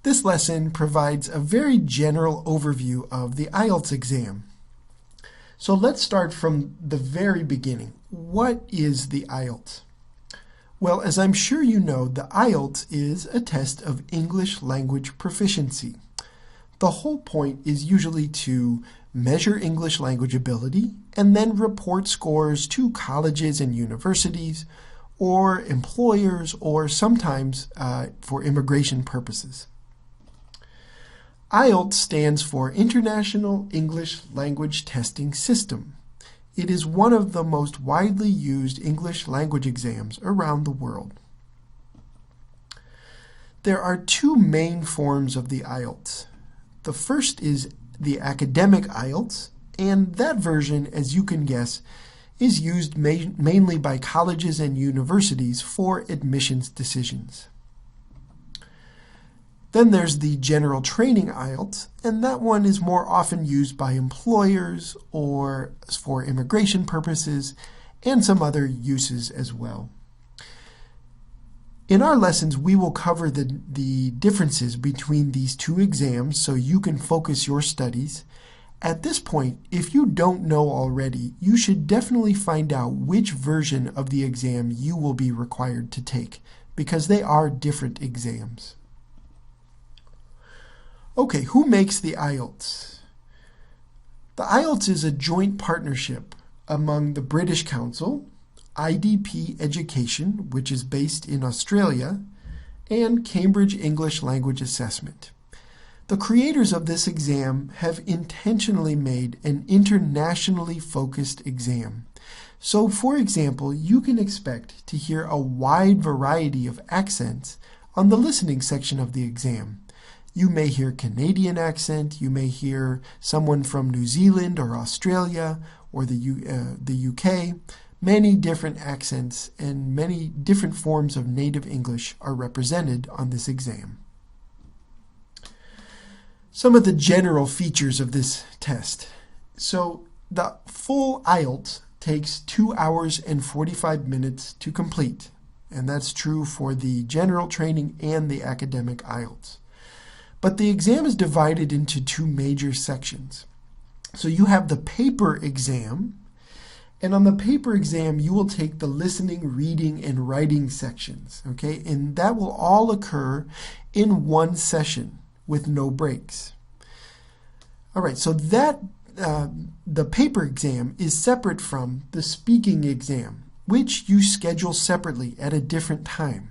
This lesson provides a very general overview of the IELTS exam. So let's start from the very beginning. What is the IELTS? Well, as I'm sure you know, the IELTS is a test of English language proficiency. The whole point is usually to measure English language ability and then report scores to colleges and universities or employers or sometimes for immigration purposes. IELTS stands for International English Language Testing System. It is one of the most widely used English language exams around the world. There are two main forms of the IELTS. The first is the academic IELTS, and that version, as you can guess, is used mainly by colleges and universities for admissions decisions. Then there's the general training IELTS, and that one is more often used by employers or for immigration purposes and some other uses as well. In our lessons, we will cover the differences between these two exams so you can focus your studies. At this point, if you don't know already, you should definitely find out which version of the exam you will be required to take, because they are different exams. Okay, who makes the IELTS? The IELTS is a joint partnership among the British Council, IDP Education, which is based in Australia, and Cambridge English Language Assessment. The creators of this exam have intentionally made an internationally focused exam. So, for example, you can expect to hear a wide variety of accents on the listening section of the exam. You may hear Canadian accent, you may hear someone from New Zealand or Australia or the UK. Many different accents and many different forms of native English are represented on this exam. Some of the general features of this test. So the full IELTS takes 2 hours and 45 minutes to complete, and that's true for the general training and the academic IELTS. But the exam is divided into two major sections. So you have the paper exam, and on the paper exam, you will take the listening, reading, and writing sections, okay? And that will all occur in one session with no breaks. All right, so that the paper exam is separate from the speaking exam, which you schedule separately at a different time.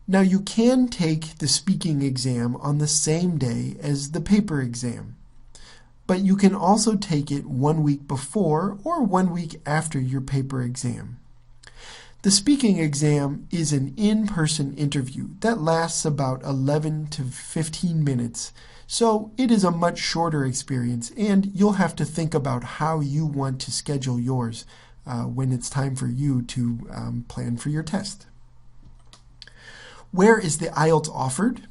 Now, you can take the speaking exam on the same day as the paper exam, but you can also take it 1 week before or 1 week after your paper exam. The speaking exam is an in-person interview that lasts about 11 to 15 minutes, so it is a much shorter experience, and you'll have to think about how you want to schedule yours when it's time for you to plan for your test. Where is the IELTS offered?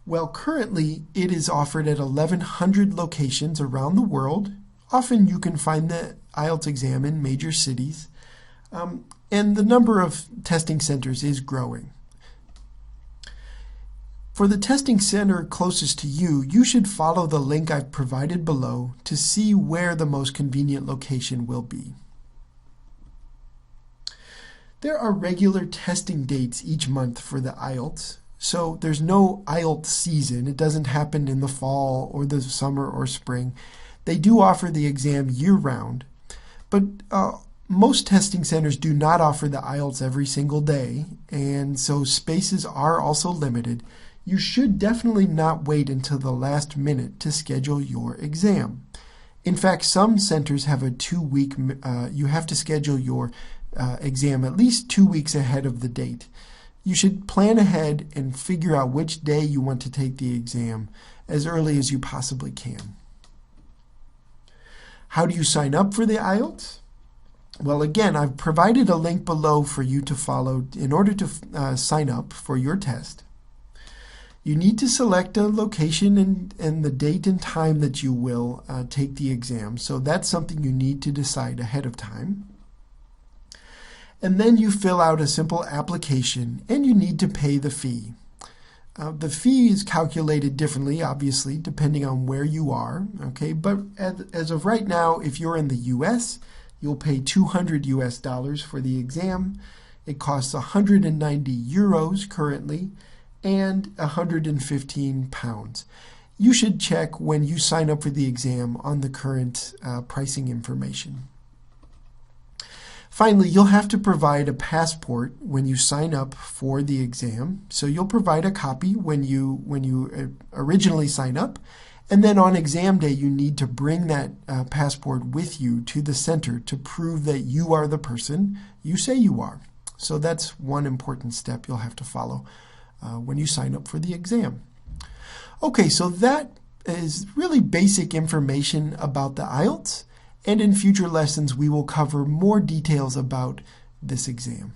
Well, currently it is offered at 1,100 locations around the world. Often you can find the IELTS exam in major cities, and the number of testing centers is growing. For the testing center closest to you, you should follow the link I've provided below to see where the most convenient location will be. There are regular testing dates each month for the IELTS, so there's no IELTS season. It doesn't happen in the fall or the summer or spring. They do offer the exam year-round, but most testing centers do not offer the IELTS every single day, and so spaces are also limited. You should definitely not wait until the last minute to schedule your exam. In fact, some centers have a 2-week, you have to schedule your exam at least 2 weeks ahead of the date. You should plan ahead and figure out which day you want to take the exam as early as you possibly can. How do you sign up for the IELTS? Well, again, I've provided a link below for you to follow in order to sign up for your test. You need to select a location and the date and time that you will take the exam, so that's something you need to decide ahead of time. And then you fill out a simple application and you need to pay the fee. The fee is calculated differently, obviously, depending on where you are, okay? But as of right now, if you're in the US, you'll pay $200 for the exam. It costs 190 euros currently, and 115 pounds. You should check when you sign up for the exam on the current pricing information. Finally, you'll have to provide a passport when you sign up for the exam. So you'll provide a copy when you originally sign up, and then on exam day you need to bring that passport with you to the center to prove that you are the person you say you are. So that's one important step you'll have to follow when you sign up for the exam. Okay, so that is really basic information about the IELTS. And in future lessons, we will cover more details about this exam.